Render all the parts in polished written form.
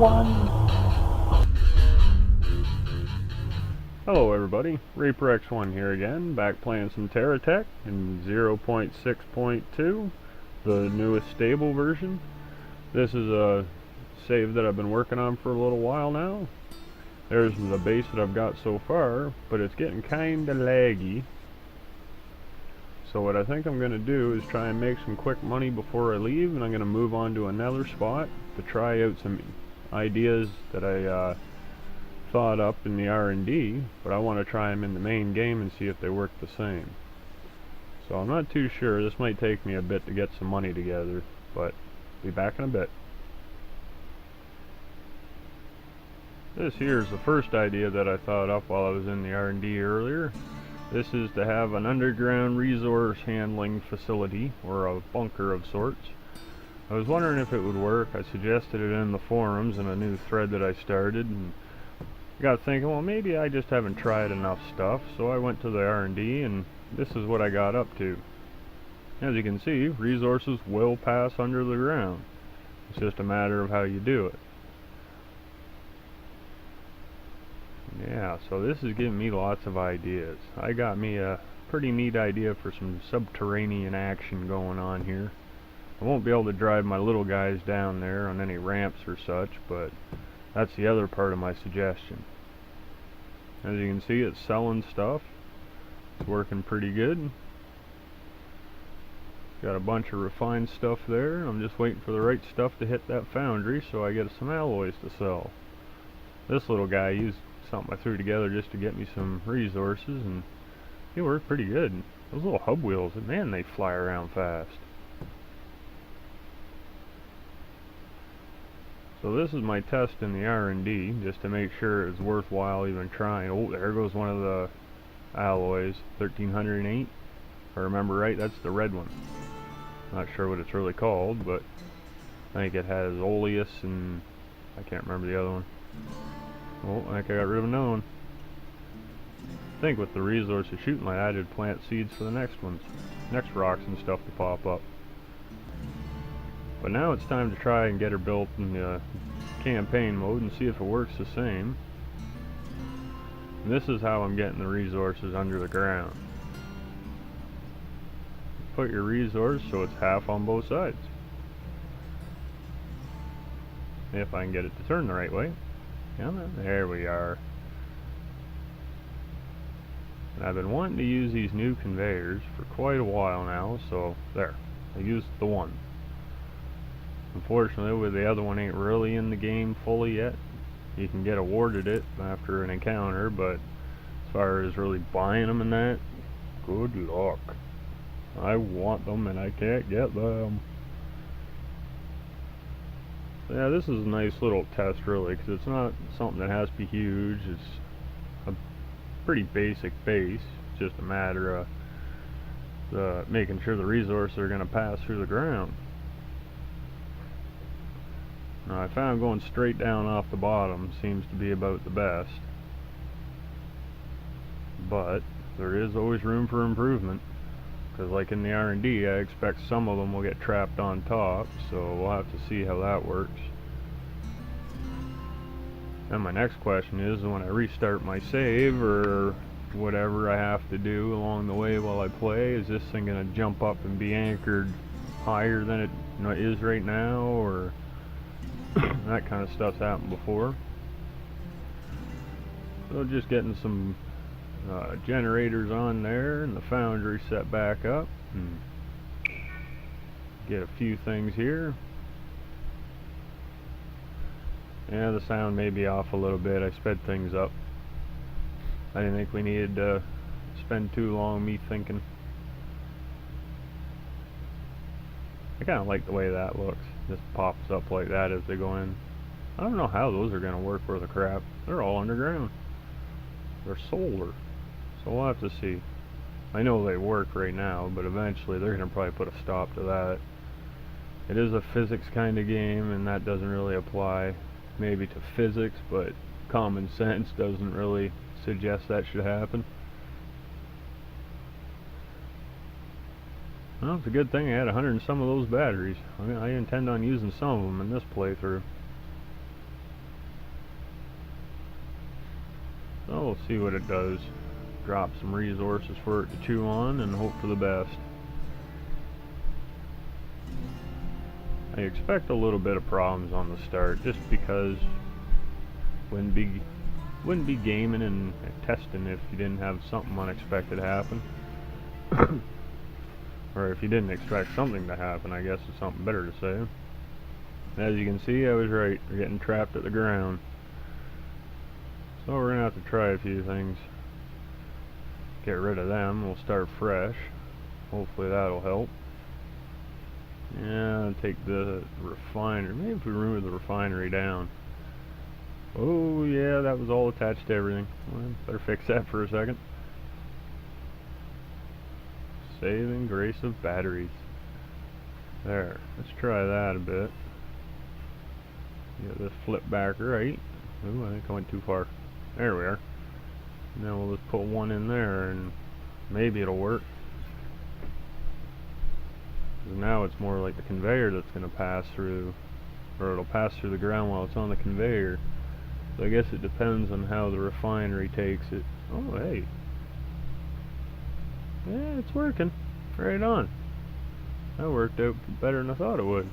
X1! Hello everybody, Reaper X1 here again, back playing some Terra in 0.6.2, the newest stable version. This is a save that I've been working on for a little while now. There's the base that I've got so far, but it's getting kinda laggy. So what I think I'm going to do is try and make some quick money before I leave, and I'm going to move on to another spot to try out some ideas that I thought up in the R&D, but I want to try them in the main game and see if they work the same. So I'm not too sure. This might take me a bit to get some money together, but be back in a bit. This here is the first idea that I thought up while I was in the R&D earlier. This is to have an underground resource handling facility, or a bunker of sorts. I was wondering if it would work. I suggested it in the forums in a new thread that I started, and got thinking, well, maybe I just haven't tried enough stuff, so I went to the R&D, and this is what I got up to. As you can see, resources will pass under the ground. It's just a matter of how you do it. Yeah, so this is giving me lots of ideas. I got me a pretty neat idea for some subterranean action going on here. I won't be able to drive my little guys down there on any ramps or such, but that's the other part of my suggestion. As you can see, it's selling stuff. It's working pretty good. Got a bunch of refined stuff there. I'm just waiting for the right stuff to hit that foundry so I get some alloys to sell. This little guy used something I threw together just to get me some resources, and it worked pretty good. Those little hub wheels, man, they fly around fast. So this is my test in the R&D, just to make sure it's worthwhile even trying. Oh, there goes one of the alloys, 1308. If I remember right, that's the red one. Not sure what it's really called, but I think it has oleus and I can't remember the other one. Oh, I think I got rid of another one. I think with the resources shooting like that, I'd plant seeds for the next ones. Next rocks and stuff to pop up. But now it's time to try and get her built in the campaign mode and see if it works the same. And this is how I'm getting the resources under the ground. Put your resource so it's half on both sides. If I can get it to turn the right way. Yeah, there we are. And I've been wanting to use these new conveyors for quite a while now, so there. I used the one. Unfortunately, the other one ain't really in the game fully yet. You can get awarded it after an encounter, but as far as really buying them and that, good luck. I want them and I can't get them. Yeah, this is a nice little test really, because it's not something that has to be huge. It's a pretty basic base. It's just a matter of making sure the resources are going to pass through the ground. Now, I found going straight down off the bottom seems to be about the best, but there is always room for improvement, because like in the R&D, I expect some of them will get trapped on top, so we'll have to see how that works. And my next question is, when I restart my save or whatever I have to do along the way while I play, is this thing going to jump up and be anchored higher than it is right now, or that kind of stuff's happened before. So just getting some generators on there and the foundry set back up, and get a few things here. Yeah, the sound may be off a little bit. I sped things up. I didn't think we needed to spend too long me thinking. I kind of like the way that looks. Just pops up like that as they go in. I don't know how those are going to work for the crap. They're all underground. They're solar. So we'll have to see. I know they work right now, but eventually they're going to probably put a stop to that. It is a physics kind of game, and that doesn't really apply maybe to physics, but common sense doesn't really suggest that should happen. Well, it's a good thing I had 100 and some of those batteries. I intend on using some of them in this playthrough. So we'll see what it does. Drop some resources for it to chew on and hope for the best. I expect a little bit of problems on the start, just because wouldn't be gaming and testing if you didn't have something unexpected happen. Or if you didn't expect something to happen, I guess is something better to say. As you can see, I was right. We're getting trapped at the ground. So we're gonna have to try a few things. Get rid of them. We'll start fresh. Hopefully that'll help. Yeah, take the refinery. Maybe if we remove the refinery down. Oh yeah, that was all attached to everything. Well, better fix that for a second. Saving grace of batteries. There. Let's try that a bit. Get this flip back right. Ooh, I think I went too far. There we are. Now we'll just put one in there and maybe it'll work. Now it's more like the conveyor that's going to pass through, or it'll pass through the ground while it's on the conveyor. So I guess it depends on how the refinery takes it. Oh hey, yeah, it's working. Right on. That worked out better than I thought it would.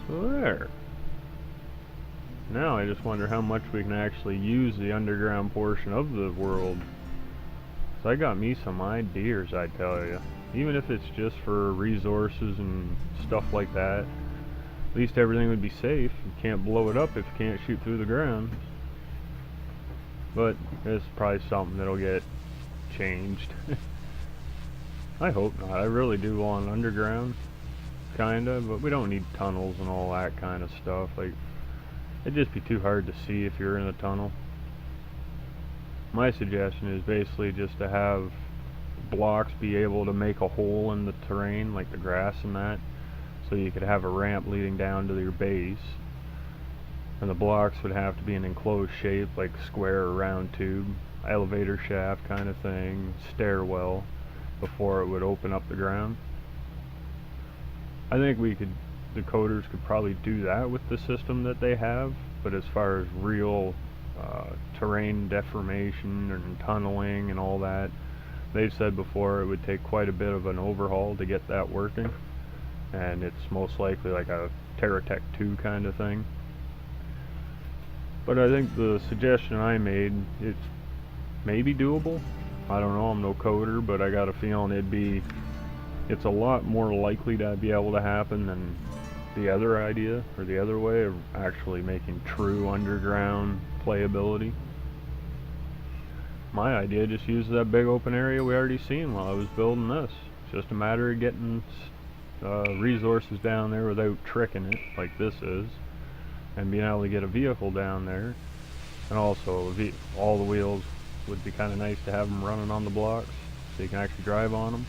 So there. Now I just wonder how much we can actually use the underground portion of the world. So I got me some ideas, I tell you. Even if it's just for resources and stuff like that, at least everything would be safe. You can't blow it up if you can't shoot through the ground. But it's probably something that'll get changed. I hope not. I really do want underground, kinda, but we don't need tunnels and all that kind of stuff. Like, it'd just be too hard to see if you're in a tunnel. My suggestion is basically just to have blocks be able to make a hole in the terrain, like the grass and that, so you could have a ramp leading down to your base. And the blocks would have to be an enclosed shape, like square or round tube, elevator shaft kind of thing, stairwell, before it would open up the ground. I think the coders could probably do that with the system that they have, but as far as real terrain deformation and tunneling and all that, they've said before it would take quite a bit of an overhaul to get that working, and it's most likely like a Terra 2 kind of thing. But I think the suggestion I made, it's maybe doable. I don't know, I'm no coder, but I got a feeling it's a lot more likely to be able to happen than the other idea, or the other way of actually making true underground playability. My idea just uses that big open area we already seen while I was building this. It's just a matter of getting resources down there without tricking it, like this is, and being able to get a vehicle down there. And also, all the wheels would be kind of nice to have them running on the blocks, so you can actually drive on them.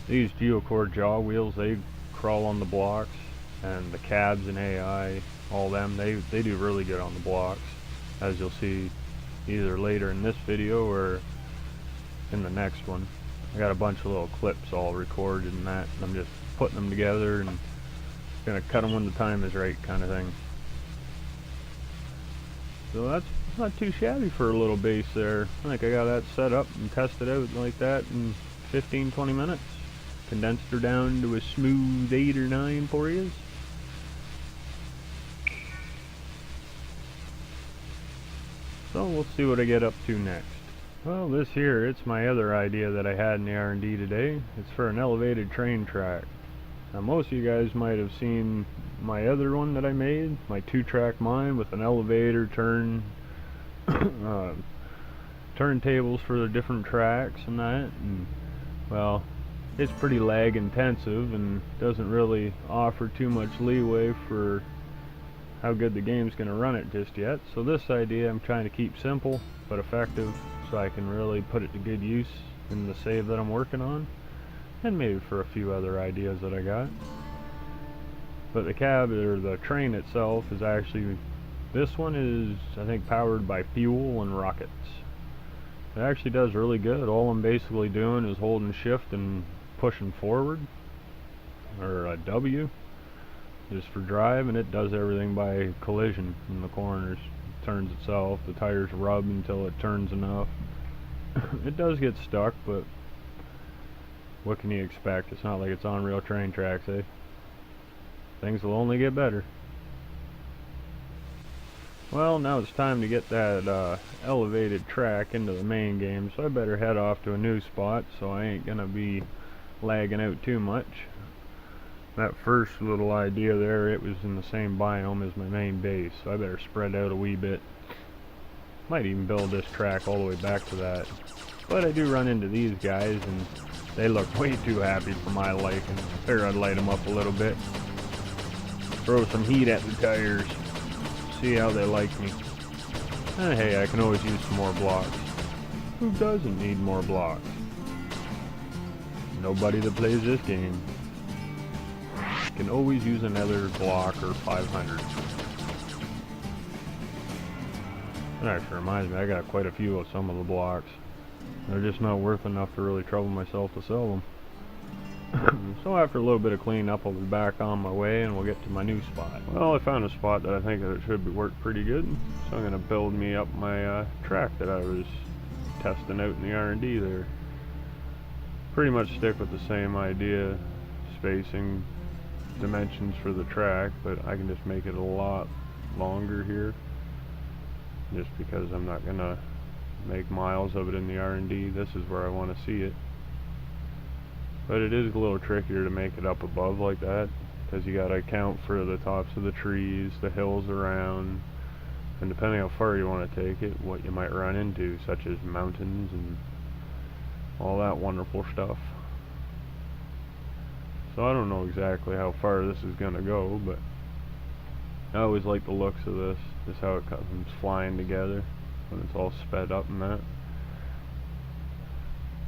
These geocore jaw wheels, they crawl on the blocks, and the cabs and AI, all them, they do really good on the blocks, as you'll see either later in this video or in the next one. I got a bunch of little clips all recorded and that, and I'm just putting them together and gonna cut them when the time is right, kind of thing. So that's not too shabby for a little base there. I think I got that set up and tested out like that in 15-20 minutes. Condensed her down to a smooth 8 or 9 for you. So we'll see what I get up to next. Well, this here, it's my other idea that I had in the R&D today. It's for an elevated train track. Now most of you guys might have seen my other one that I made, my 2-track mine with an elevator, turntables for the different tracks and that. And, well, it's pretty lag intensive and doesn't really offer too much leeway for how good the game's going to run it just yet. So this idea I'm trying to keep simple but effective, so I can really put it to good use in the save that I'm working on, and maybe for a few other ideas that I got. But the cab, or the train itself, is actually, this one is I think powered by fuel and rockets. It actually does really good. All I'm basically doing is holding shift and pushing forward, or a W, just for drive, and it does everything by collision in the corners. It turns itself, the tires rub until it turns enough. It does get stuck, but what can you expect? It's not like it's on real train tracks, eh? Things will only get better. Well, now it's time to get that elevated track into the main game, so I better head off to a new spot so I ain't gonna be lagging out too much. That first little idea there, it was in the same biome as my main base, so I better spread out a wee bit. Might even build this track all the way back to that. But I do run into these guys, and they look way too happy for my liking. Figure I'd light them up a little bit. Throw some heat at the tires. See how they like me. And hey, I can always use some more blocks. Who doesn't need more blocks? Nobody that plays this game. Can always use another block or 500. That actually reminds me, I got quite a few of some of the blocks. They're just not worth enough to really trouble myself to sell them. So after a little bit of cleanup, I'll be back on my way and we'll get to my new spot. Well, I found a spot that I think that it should be work pretty good, so I'm going to build me up my track that I was testing out in the R&D there. Pretty much stick with the same idea, spacing, dimensions for the track, but I can just make it a lot longer here, just because I'm not going to make miles of it in the R&D. This is where I want to see it. But it is a little trickier to make it up above like that, because you gotta account for the tops of the trees, the hills around, and depending how far you want to take it, what you might run into, such as mountains and all that wonderful stuff. So I don't know exactly how far this is gonna go, but I always like the looks of this. This is how it comes flying together when it's all sped up and that.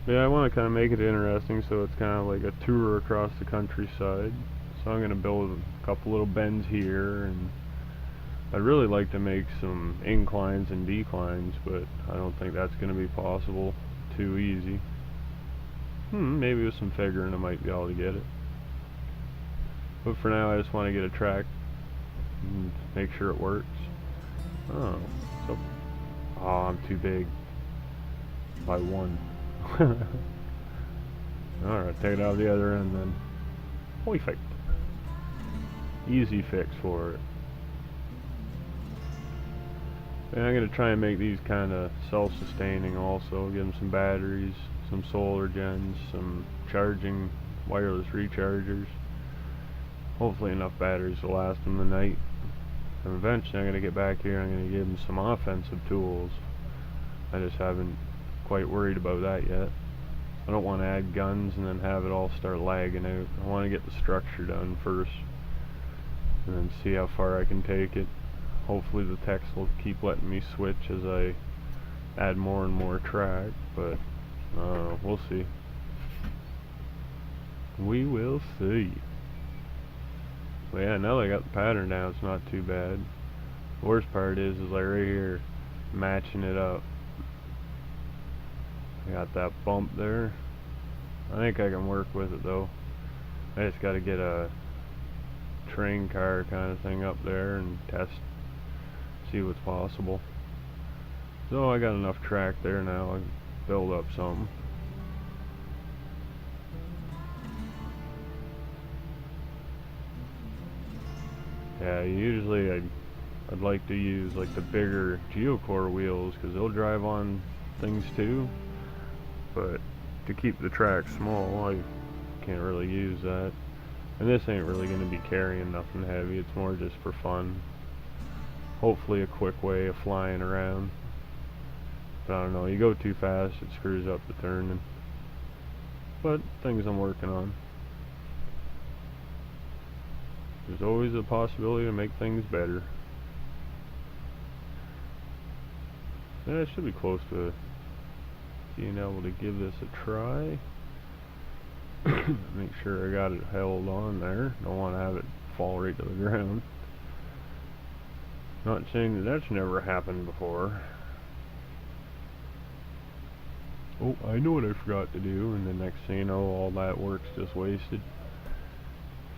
Yeah, I want to kind of make it interesting, so it's kind of like a tour across the countryside. So I'm going to build a couple little bends here, and I'd really like to make some inclines and declines, but I don't think that's going to be possible too easy. Maybe with some figuring I might be able to get it. But for now I just want to get a track and make sure it works. Oh, I'm too big by one. Alright, take it out of the other end then. Perfect. Easy fix for it. And I'm going to try and make these kind of self-sustaining also. Give them some batteries, some solar gens, some charging wireless rechargers. Hopefully enough batteries to last them the night. And eventually I'm going to get back here and I'm going to give them some offensive tools. I just haven't quite worried about that yet. I don't want to add guns and then have it all start lagging out. I want to get the structure done first and then see how far I can take it. Hopefully the text will keep letting me switch as I add more and more track, but we'll see. We will see. But yeah, now that I got the pattern down, it's not too bad. The worst part is like right here, matching it up. I got that bump there. I think I can work with it though. I just gotta get a train car kind of thing up there and test, see what's possible. So I got enough track there now. I can build up something. Yeah, usually I'd like to use like the bigger geocore wheels because they'll drive on things too. But to keep the track small, I can't really use that. And this ain't really going to be carrying nothing heavy, it's more just for fun. Hopefully a quick way of flying around. But I don't know, you go too fast, it screws up the turning. But things I'm working on. There's always a possibility to make things better. Yeah, it should be close to being able to give this a try. Make sure I got it held on there. Don't want to have it fall right to the ground. Not saying that that's never happened before. Oh, I know what I forgot to do, and the next thing you know, all that work's just wasted.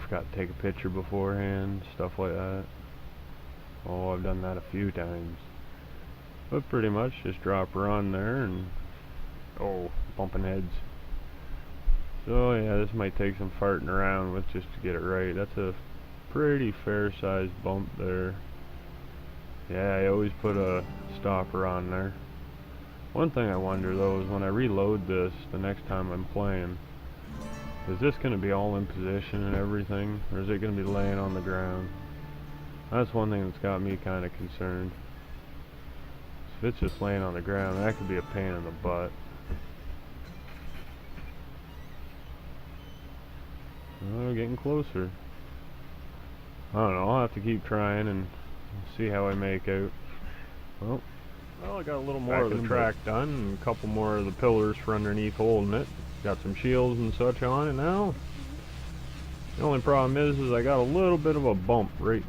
forgot to take a picture beforehand, stuff like that. Oh, I've done that a few times. But pretty much just drop her on there and, oh, bumping heads. So yeah, this might take some farting around with just to get it right. That's a pretty fair sized bump there. Yeah, I always put a stopper on there. One thing I wonder though is when I reload this the next time I'm playing, is this going to be all in position and everything, or is it going to be laying on the ground? That's one thing that's got me kind of concerned. If it's just laying on the ground, that could be a pain in the butt. Oh, getting closer. I don't know, I'll have to keep trying and see how I make out. Well, I got a little more of the track done and a couple more of the pillars for underneath holding it. Got some shields and such on it now. The only problem is I got a little bit of a bump right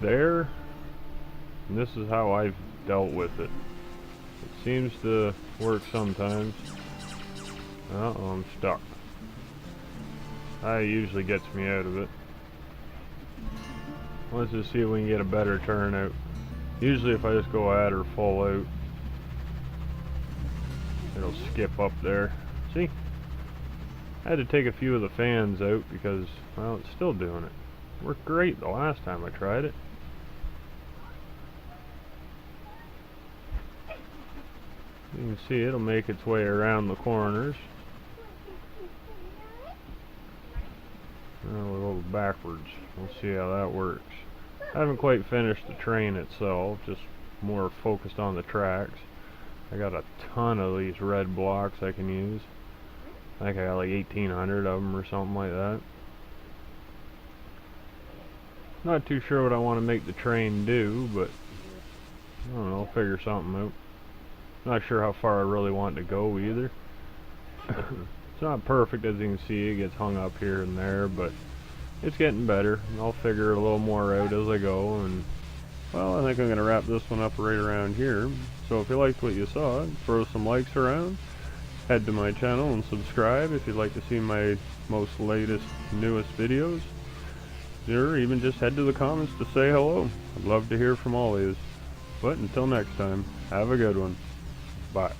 there. And this is how I've dealt with it. It seems to work sometimes. Uh-oh, I'm stuck. That usually gets me out of it. Let's just see if we can get a better turnout. Usually if I just go at her full out, it'll skip up there. See? I had to take a few of the fans out because, well, it's still doing it. Worked great the last time I tried it. You can see it'll make its way around the corners. Now we'll go backwards. We'll see how that works. I haven't quite finished the train itself, just more focused on the tracks. I got a ton of these red blocks I can use. I think I got like 1,800 of them or something like that. Not too sure what I want to make the train do, but I don't know, I'll figure something out. Not sure how far I really want to go either. It's not perfect, as you can see, it gets hung up here and there, but it's getting better. I'll figure a little more out as I go, and well, I think I'm going to wrap this one up right around here. So if you liked what you saw, throw some likes around, head to my channel and subscribe if you'd like to see my most latest, newest videos, or even just head to the comments to say hello. I'd love to hear from all of you. But until next time, have a good one. Bye.